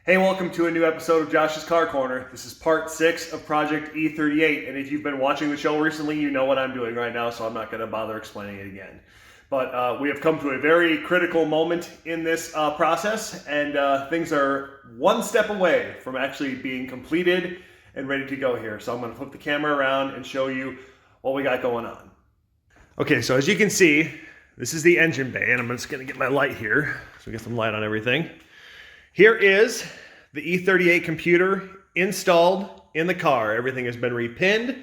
Hey, welcome to a new episode of Josh's Car Corner. This is part 6 of Project E38, and if you've been watching the show recently, you know what I'm doing right now, so I'm not going to bother explaining it again. But we have come to a very critical moment in this process, and things are one step away from actually being completed and ready to go here. So I'm going to flip the camera around and show you what we got going on. Okay, so as you can see, this is the engine bay, and I'm just going to get my light here so we get some light on everything. Here is the E38 computer installed in the car. Everything has been repinned.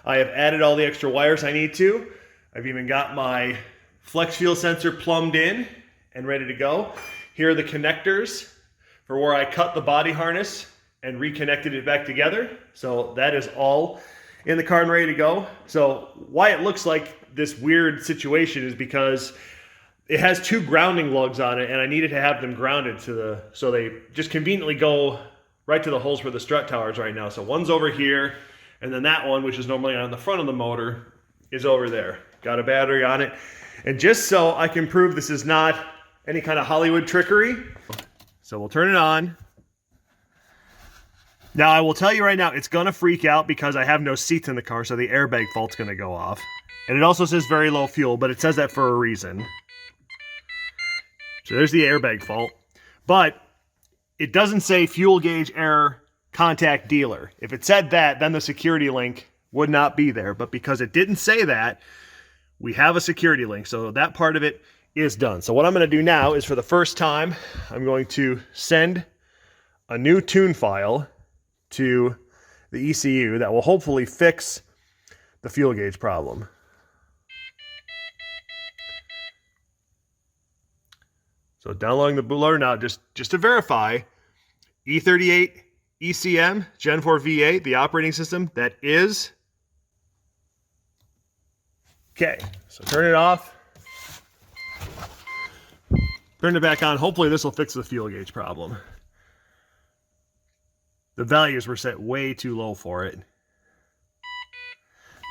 I have added all the extra wires I need to. I've even got my flex fuel sensor plumbed in and ready to go. Here are the connectors for where I cut the body harness and reconnected it back together. So that is all in the car and ready to go. So why it looks like this weird situation is because it has 2 grounding lugs on it, and I needed to have them grounded to so they just conveniently go right to the holes for the strut towers right now. So one's over here, and then that one, which is normally on the front of the motor, is over there. Got a battery on it. And just so I can prove this is not any kind of Hollywood trickery, so we'll turn it on. Now I will tell you right now, it's gonna freak out because I have no seats in the car, so the airbag fault's gonna go off. And it also says very low fuel, but it says that for a reason. So there's the airbag fault, but it doesn't say fuel gauge error, contact dealer. If it said that, then the security link would not be there. But because it didn't say that, we have a security link. So that part of it is done. So what I'm going to do now is, for the first time, I'm going to send a new tune file to the ECU that will hopefully fix the fuel gauge problem. So downloading the bootloader now, just to verify, E38 ECM Gen 4 V8, the operating system, that is. Okay, so turn it off. Turn it back on. Hopefully this will fix the fuel gauge problem. The values were set way too low for it.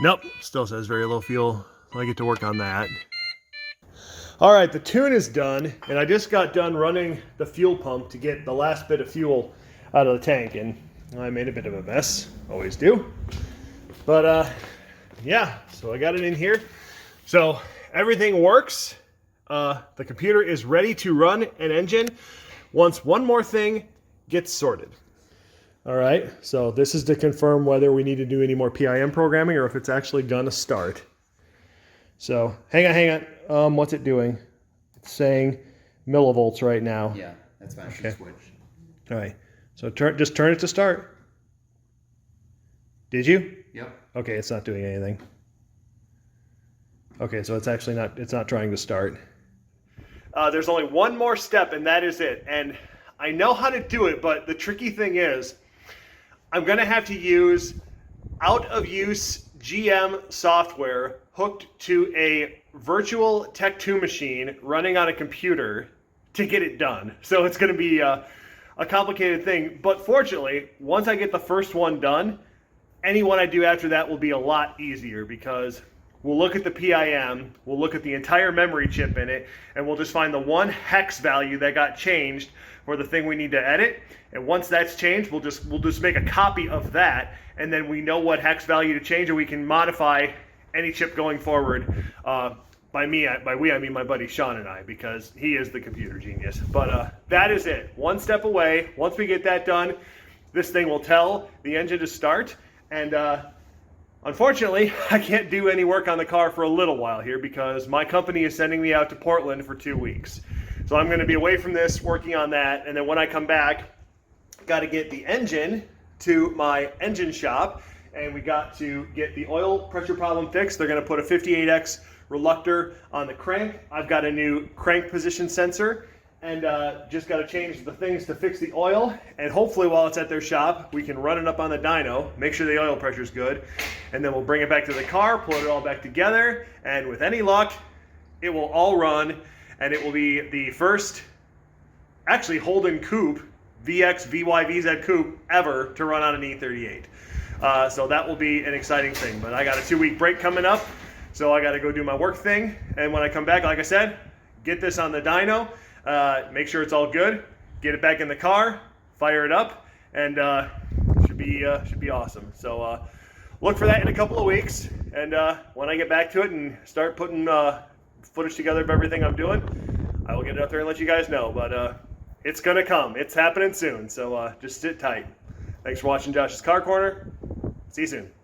Nope, still says very low fuel. I get to work on that. All right, the tune is done, and I just got done running the fuel pump to get the last bit of fuel out of the tank, and I made a bit of a mess, always do. But yeah, so I got it in here. So everything works. The computer is ready to run an engine once one more thing gets sorted. All right, so this is to confirm whether we need to do any more PIM programming or if it's actually gonna start. So hang on. What's it doing? It's saying millivolts right now. Yeah, that's my switch. All right. So just turn it to start. Did you? Yep. Okay, it's not doing anything. Okay, so it's actually not. It's not trying to start. There's only one more step, and that is it. And I know how to do it, but the tricky thing is, I'm gonna have to use out-of-use GM software hooked to a virtual Tech 2 machine running on a computer to get it done. So it's going to be a complicated thing. But fortunately, once I get the first one done, any one I do after that will be a lot easier, because we'll look at the PIM, we'll look at the entire memory chip in it, and we'll just find the one hex value that got changed for the thing we need to edit. And once that's changed, we'll just make a copy of that, and then we know what hex value to change, and we can modify any chip going forward. By we, I mean my buddy Sean and I, because he is the computer genius. But that is it. One step away. Once we get that done, this thing will tell the engine to start. And unfortunately, I can't do any work on the car for a little while here because my company is sending me out to Portland for 2 weeks. So I'm going to be away from this, working on that. And then when I come back, got to get the engine to my engine shop, and we got to get the oil pressure problem fixed. They're going to put a 58X reluctor on the crank. I've got a new crank position sensor, and just got to change the things to fix the oil. And hopefully while it's at their shop, we can run it up on the dyno, make sure the oil pressure is good, and then we'll bring it back to the car, pull it all back together, and with any luck, it will all run, and it will be the first actually Holden coupe, VX, VY, VZ coupe ever to run on an E38. So that will be an exciting thing. But I got a 2-week break coming up, so I got to go do my work thing. And when I come back, like I said, get this on the dyno, make sure it's all good, get it back in the car, fire it up, and should be awesome. So look for that in a couple of weeks, and when I get back to it and start putting footage together of everything I'm doing, I will get it up there and let you guys know. But it's gonna come. It's happening soon. So just sit tight. Thanks for watching Josh's Car Corner. See you soon.